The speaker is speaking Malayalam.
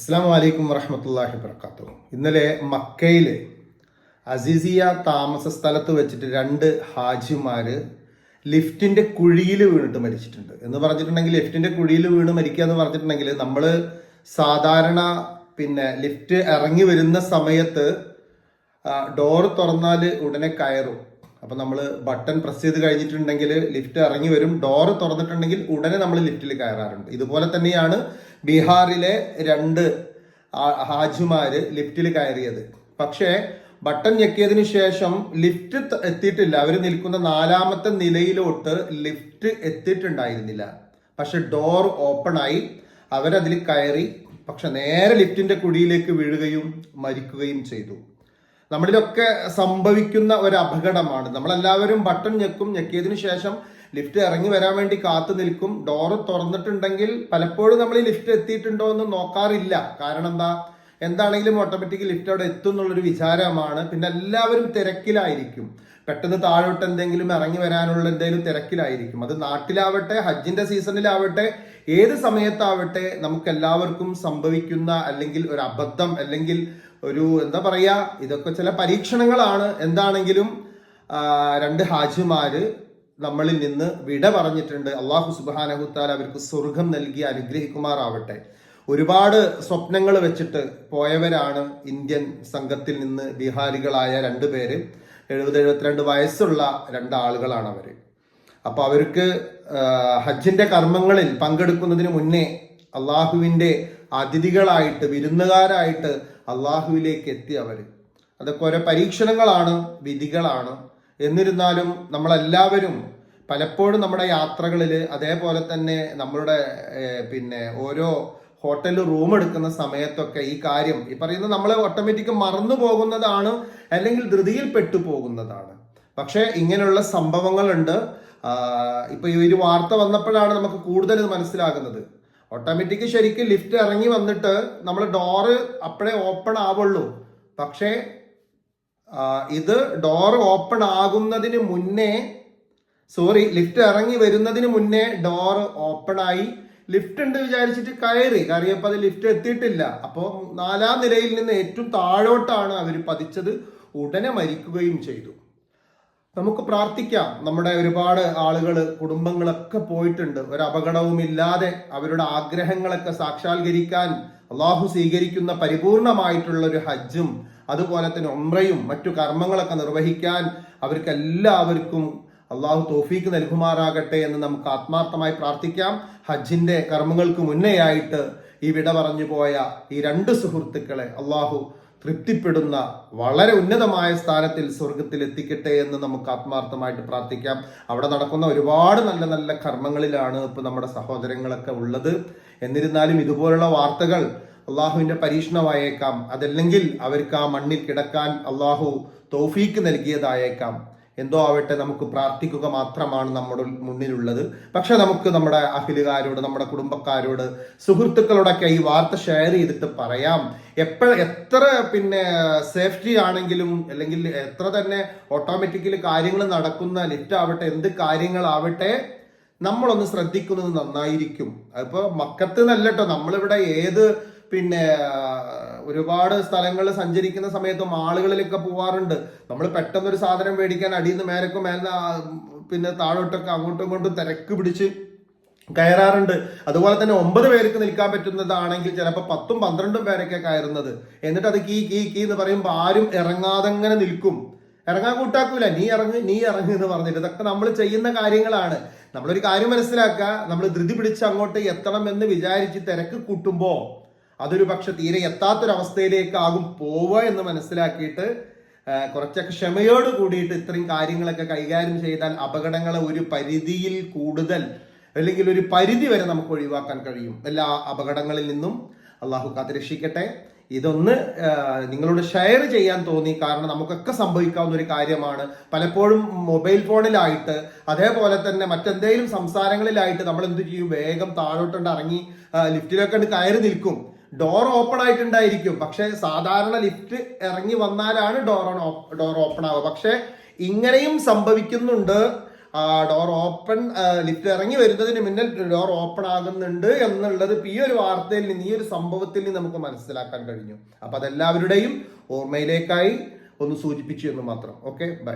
അസ്സാം വലൈക്കും വറഹമത്തല്ലാഹി വർക്കാത്തുഹു. ഇന്നലെ മക്കയിൽ അസീസിയ താമസ സ്ഥലത്ത് വെച്ചിട്ട് രണ്ട് ഹാജിമാര് ലിഫ്റ്റിന്റെ കുഴിയിൽ വീണിട്ട് മരിച്ചിട്ടുണ്ട് എന്ന് പറഞ്ഞിട്ടുണ്ടെങ്കിൽ ലിഫ്റ്റിന്റെ കുഴിയിൽ വീണ് മരിക്കുക എന്ന് പറഞ്ഞിട്ടുണ്ടെങ്കിൽ നമ്മൾ സാധാരണ ലിഫ്റ്റ് ഇറങ്ങി വരുന്ന സമയത്ത് ഡോർ തുറന്നാൽ ഉടനെ കയറും. അപ്പൊ നമ്മൾ ബട്ടൺ പ്രസ് ചെയ്ത് കഴിഞ്ഞിട്ടുണ്ടെങ്കിൽ ലിഫ്റ്റ് ഇറങ്ങി വരും. ഡോർ തുറന്നിട്ടുണ്ടെങ്കിൽ ഉടനെ നമ്മൾ ലിഫ്റ്റിൽ കയറാറുണ്ട്. ഇതുപോലെ തന്നെയാണ് ബീഹാറിലെ രണ്ട് ഹാജിമാര് ലിഫ്റ്റിൽ കയറിയത്. പക്ഷേ ബട്ടൺ ഞെക്കിയതിനു ശേഷം ലിഫ്റ്റ് എത്തിയിട്ടില്ല. അവർ നിൽക്കുന്ന 4ാമത്തെ നിലയിലോട്ട് ലിഫ്റ്റ് എത്തിയിട്ടുണ്ടായിരുന്നില്ല. പക്ഷെ ഡോർ ഓപ്പൺ ആയി, അവരതിൽ കയറി. പക്ഷെ നേരെ ലിഫ്റ്റിന്റെ കുഴിയിലേക്ക് വീഴുകയും മരിക്കുകയും ചെയ്തു. നമ്മളിലൊക്കെ സംഭവിക്കുന്ന ഒരു അപകടമാണ്. നമ്മളെല്ലാവരും ബട്ടൺ ഞെക്കിയതിനു ശേഷം ലിഫ്റ്റ് ഇറങ്ങി വരാൻ വേണ്ടി കാത്തു നിൽക്കും. ഡോറ് തുറന്നിട്ടുണ്ടെങ്കിൽ പലപ്പോഴും നമ്മൾ ഈ ലിഫ്റ്റ് എത്തിയിട്ടുണ്ടോ എന്ന് നോക്കാറില്ല. കാരണം എന്താണെങ്കിലും ഓട്ടോമാറ്റിക് ലിഫ്റ്റ് അവിടെ എത്തും എന്നുള്ളൊരു വിചാരമാണ്. പിന്നെ എല്ലാവരും തിരക്കിലായിരിക്കും. പെട്ടെന്ന് താഴോട്ട് എന്തെങ്കിലും ഇറങ്ങി വരാനുള്ള എന്തെങ്കിലും തിരക്കിലായിരിക്കും. അത് നാട്ടിലാവട്ടെ, ഹജ്ജിന്റെ സീസണിലാവട്ടെ, ഏത് സമയത്താവട്ടെ, നമുക്ക് എല്ലാവർക്കും സംഭവിക്കുന്ന അല്ലെങ്കിൽ ഒരു അബദ്ധം അല്ലെങ്കിൽ ഒരു ഇതൊക്കെ ചില പരീക്ഷണങ്ങളാണ്. എന്താണെങ്കിലും രണ്ട് ഹാജിമാര് നമ്മളിൽ നിന്ന് വിട പറഞ്ഞിട്ടുണ്ട്. അള്ളാഹു സുബ്ഹാനഹു തആല അവർക്ക് സ്വർഗം നൽകി അനുഗ്രഹിക്കുമാറാവട്ടെ. ഒരുപാട് സ്വപ്നങ്ങൾ വെച്ചിട്ട് പോയവരാണ്. ഇന്ത്യൻ സംഘത്തിൽ നിന്ന് ബീഹാരികളായ 2 പേര്, 70-72 വയസ്സുള്ള 2 ആളുകളാണ് അവര്. അപ്പൊ അവർക്ക് ഹജ്ജിന്റെ കർമ്മങ്ങളിൽ പങ്കെടുക്കുന്നതിന് മുന്നേ അള്ളാഹുവിന്റെ അതിഥികളായിട്ട്, വിരുന്നുകാരായിട്ട് അള്ളാഹുവിലേക്ക് എത്തി അവര്. അതൊക്കെ ഓരോ പരീക്ഷണങ്ങളാണ്, വിധികളാണ്. എന്നിരുന്നാലും നമ്മളെല്ലാവരും പലപ്പോഴും നമ്മുടെ യാത്രകളിൽ, അതേപോലെ തന്നെ നമ്മളുടെ ഓരോ ഹോട്ടലിൽ റൂം എടുക്കുന്ന സമയത്തൊക്കെ ഈ കാര്യം ഈ പറയുന്നത് നമ്മൾ ഓട്ടോമാറ്റിക് മറന്നു പോകുന്നതാണ്, അല്ലെങ്കിൽ ധൃതിയിൽ പെട്ടു പോകുന്നതാണ്. പക്ഷെ ഇങ്ങനെയുള്ള സംഭവങ്ങളുണ്ട്. ഇപ്പൊ ഈ ഒരു വാർത്ത വന്നപ്പോഴാണ് നമുക്ക് കൂടുതൽ ഇത് മനസ്സിലാകുന്നത്. ഓട്ടോമാറ്റിക് ശരിക്കും ലിഫ്റ്റ് ഇറങ്ങി വന്നിട്ട് നമ്മൾ ഡോറ് അപ്പോഴേ ഓപ്പൺ ആവുള്ളൂ. പക്ഷേ ഇത് ഡോർ ഓപ്പൺ ആകുന്നതിന് മുന്നേ, ലിഫ്റ്റ് ഇറങ്ങി വരുന്നതിന് മുന്നേ ഡോർ ഓപ്പൺ ആയി. ലിഫ്റ്റ് ഉണ്ട് വിചാരിച്ചിട്ട് കയറിയപ്പോ അത് ലിഫ്റ്റ് എത്തിയിട്ടില്ല. അപ്പോൾ 4ാം നിലയിൽ നിന്ന് ഏറ്റവും താഴോട്ടാണ് അവർ പതിച്ചത്. ഉടനെ മരിക്കുകയും ചെയ്തു. നമുക്ക് പ്രാർത്ഥിക്കാം. നമ്മുടെ ഒരുപാട് ആളുകൾ, കുടുംബങ്ങളൊക്കെ പോയിട്ടുണ്ട്. ഒരു അപകടവും ഇല്ലാതെ അവരുടെ ആഗ്രഹങ്ങളൊക്കെ സാക്ഷാത്കരിക്കാൻ അള്ളാഹു സ്വീകരിക്കുന്ന പരിപൂർണമായിട്ടുള്ള ഒരു ഹജ്ജും അതുപോലെ തന്നെ ഉംറയും മറ്റു കർമ്മങ്ങളൊക്കെ നിർവഹിക്കാൻ അവർക്ക് എല്ലാവർക്കും അള്ളാഹു തൗഫീക്ക് നൽകുമാറാകട്ടെ എന്ന് നമുക്ക് ആത്മാർത്ഥമായി പ്രാർത്ഥിക്കാം. ഹജ്ജിന്റെ കർമ്മങ്ങൾക്ക് മുന്നേയായിട്ട് ഈ വിട പറഞ്ഞു പോയ ഈ 2 സുഹൃത്തുക്കളെ അള്ളാഹു തൃപ്തിപ്പെടുന്ന വളരെ ഉന്നതമായ സ്ഥാനത്തിൽ സ്വർഗത്തിൽ എത്തിക്കട്ടെ എന്ന് നമുക്ക് ആത്മാർത്ഥമായിട്ട് പ്രാർത്ഥിക്കാം. അവിടെ നടക്കുന്ന ഒരുപാട് നല്ല നല്ല കർമ്മങ്ങളിലാണ് ഇപ്പൊ നമ്മുടെ സഹോദരങ്ങളൊക്കെ ഉള്ളത്. എന്നിരുന്നാലും ഇതുപോലുള്ള വാർത്തകൾ അള്ളാഹുവിന്റെ പരീക്ഷണമായേക്കാം. അതല്ലെങ്കിൽ അവർക്ക് ആ മണ്ണിൽ കിടക്കാൻ അള്ളാഹു തൗഫീക്ക് നൽകിയതായേക്കാം. എന്തോ ആവട്ടെ, നമുക്ക് പ്രാർത്ഥിക്കുക മാത്രമാണ് നമ്മുടെ മുന്നിലുള്ളത്. പക്ഷെ നമുക്ക് നമ്മുടെ അഹിലുകാരോട്, നമ്മുടെ കുടുംബക്കാരോട്, സുഹൃത്തുക്കളോടൊക്കെ ഈ വാർത്ത ഷെയർ ചെയ്തിട്ട് പറയാം. എത്ര സേഫ്റ്റി ആണെങ്കിലും, അല്ലെങ്കിൽ എത്ര തന്നെ ഓട്ടോമാറ്റിക്കലി കാര്യങ്ങൾ നടക്കുന്ന ലിഫ്റ്റ് ആവട്ടെ, എന്ത് കാര്യങ്ങളാവട്ടെ, നമ്മളൊന്ന് ശ്രദ്ധിക്കുന്നത് നന്നായിരിക്കും. അതിപ്പോ മക്കത്ത് നല്ലട്ടോ, നമ്മളിവിടെ ഏത് ഒരുപാട് സ്ഥലങ്ങളിൽ സഞ്ചരിക്കുന്ന സമയത്തും ആളുകളിലൊക്കെ പോവാറുണ്ട്. നമ്മൾ പെട്ടെന്നൊരു സാധനം മേടിക്കാൻ അടിയിൽ നിന്ന് മേലെ താഴോട്ടൊക്കെ അങ്ങോട്ടും ഇങ്ങോട്ടും തിരക്ക് പിടിച്ച് കയറാറുണ്ട്. അതുപോലെ തന്നെ 9 പേർക്ക് നിൽക്കാൻ പറ്റുന്നതാണെങ്കിൽ ചിലപ്പോൾ 10-12 പേരൊക്കെ കയറുന്നത്. എന്നിട്ട് അത് കീ എന്ന് പറയുമ്പോൾ ആരും ഇറങ്ങാതെ അങ്ങനെ നിൽക്കും. ഇറങ്ങാൻ കൂട്ടാക്കൂല. നീ ഇറങ്ങ് എന്ന് പറഞ്ഞിട്ട്. ഇതൊക്കെ നമ്മൾ ചെയ്യുന്ന കാര്യങ്ങളാണ്. നമ്മളൊരു കാര്യം മനസ്സിലാക്കുക, നമ്മൾ ധൃതി പിടിച്ച് അങ്ങോട്ട് എത്തണം എന്ന് വിചാരിച്ച് തിരക്ക് കൂട്ടുമ്പോ അതൊരു പക്ഷെ തീരെ എത്താത്തൊരവസ്ഥയിലേക്കാകും പോവുക എന്ന് മനസ്സിലാക്കിയിട്ട് കുറച്ചൊക്കെ ക്ഷമയോട് കൂടിയിട്ട് ഇത്രയും കാര്യങ്ങളൊക്കെ കൈകാര്യം ചെയ്താൽ അപകടങ്ങളെ ഒരു പരിധിയിൽ കൂടുതൽ, അല്ലെങ്കിൽ ഒരു പരിധി വരെ നമുക്ക് ഒഴിവാക്കാൻ കഴിയും. എല്ലാ അപകടങ്ങളിൽ നിന്നും അള്ളാഹു കാത്തുരക്ഷിക്കട്ടെ. ഇതൊന്ന് നിങ്ങളോട് ഷെയർ ചെയ്യാൻ തോന്നി. കാരണം നമുക്കൊക്കെ സംഭവിക്കാവുന്ന ഒരു കാര്യമാണ്. പലപ്പോഴും മൊബൈൽ ഫോണിലായിട്ട്, അതേപോലെ തന്നെ മറ്റെന്തെങ്കിലും സംസാരങ്ങളിലായിട്ട് നമ്മൾ എന്ത് ചെയ്യും, വേഗം താഴോട്ടുണ്ട് ഇറങ്ങി ലിഫ്റ്റിലൊക്കെ കയറി നിൽക്കും. ഡോർ ഓപ്പൺ ആയിട്ടുണ്ടായിരിക്കും. പക്ഷെ സാധാരണ ലിഫ്റ്റ് ഇറങ്ങി വന്നാലാണ് ഡോർ ഓപ്പൺ ആവുക. പക്ഷെ ഇങ്ങനെയും സംഭവിക്കുന്നുണ്ട്. ഡോർ ഓപ്പൺ, ലിഫ്റ്റ് ഇറങ്ങി വരുന്നതിന് മുന്നിൽ ഡോർ ഓപ്പൺ ആകുന്നുണ്ട് എന്നുള്ളത് ഈ ഒരു വാർത്തയിൽ നിന്ന്, ഈ ഒരു സംഭവത്തിൽ നിന്ന് നമുക്ക് മനസ്സിലാക്കാൻ കഴിഞ്ഞു. അപ്പൊ അതെല്ലാവരുടെയും ഓർമ്മയിലേക്കായി ഒന്ന് സൂചിപ്പിച്ചു എന്ന് മാത്രം. Okay, by.